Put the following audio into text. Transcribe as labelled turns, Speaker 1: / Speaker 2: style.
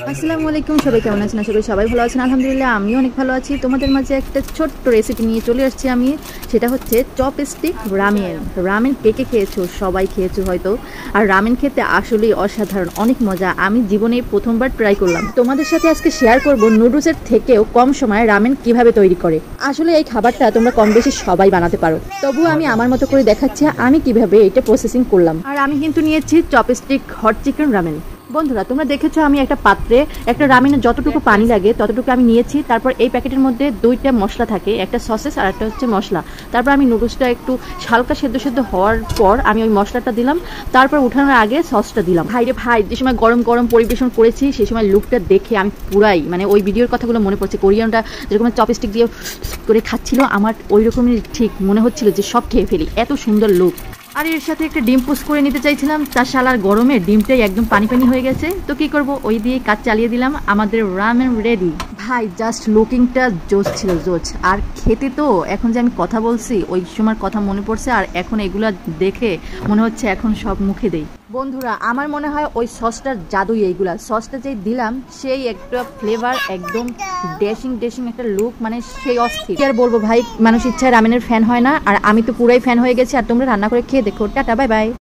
Speaker 1: আসসালামু আলাইকুম, সবাই কেমন আছেন? আশা করি সবাই ভালো আছেন। আলহামদুলিল্লাহ আমি অনেক ভালো আছি। তোমাদের মাঝে একটা ছোট্ট রেসিপি নিয়ে চলে আসছি আমি। সেটা হচ্ছে চপস্টিক রামেন। রামেন কে কে খেয়েছো? সবাই খেয়েছো হয়তো। আর রামেন খেতে আসলেই অসাধারণ, অনেক মজা। আমি জীবনে প্রথমবার ট্রাই করলাম। তোমাদের সাথে আজকে শেয়ার করব নুডলসের থেকেও কম সময়ে রামেন কিভাবে তৈরি করে। আসলে এই খাবারটা তোমরা কম বেশি সবাই বানাতে পারো, তবুও আমি আমার মতো করে দেখাচ্ছি আমি কিভাবে এটা প্রসেসিং করলাম। আর আমি কিন্তু নিয়েছি চপস্টিক হট চিকেন রামেন। বন্ধুরা, তোমরা দেখেছো আমি একটা পাত্রে একটা রামেনের যতটুকু পানি লাগে ততটুকু আমি নিয়েছি। তারপর এই প্যাকেটের মধ্যে দুইটা মশলা থাকে, একটা সসেস আর একটা হচ্ছে মশলা। তারপর আমি নুডলসটা একটু হালকা সেদ্ধ হওয়ার পর আমি ওই মশলাটা দিলাম। তারপর উঠানোর আগে সসটা দিলাম। ভাইরে ভাই, যে সময় গরম গরম পরিবেশন করেছি সেই সময় লুকটা দেখে আমি পুরাই ওই ভিডিওর কথাগুলো মনে পড়ছে। কোরিয়ানটা যেরকম চপস্টিক দিয়ে করে খাচ্ছিল, আমার ওই রকমই ঠিক মনে হচ্ছিল যে সব খেয়ে ফেলি, এত সুন্দর লুক। আর এর সাথে একটা ডিম পোস্ট করে নিতে চাইছিলাম, তার শালার গরমে ডিমটাই একদম পানি পানি হয়ে গেছে। তো কি করব, ওই দিয়ে কাজ চালিয়ে দিলাম। আমাদের রামেন রেডি। ভাই জাস্ট লুকিংটা জোস ছিল, জোস। আর খেতে তো এখন যে আমি কথা বলছি ওই সময়ের কথা মনে পড়ছে, আর এখন এগুলা দেখে মনে হচ্ছে এখন সব মুখে দেই। বন্ধুরা, আমার মনে হয় ওই সসটার জাদুই এইগুলা। সসটা যেই দিলাম সেই একটা ফ্লেভার, একদম ড্যাশিং একটা লুক, সেই অস্থির। কি আর বলবো ভাই, মানুষ ইচ্ছায় রামেনের ফ্যান হয় না, আর আমি তো পুরাই ফ্যান হয়ে গেছি। আর তোমরা রান্না করে খেয়ে দেখো। Tata, bye bye.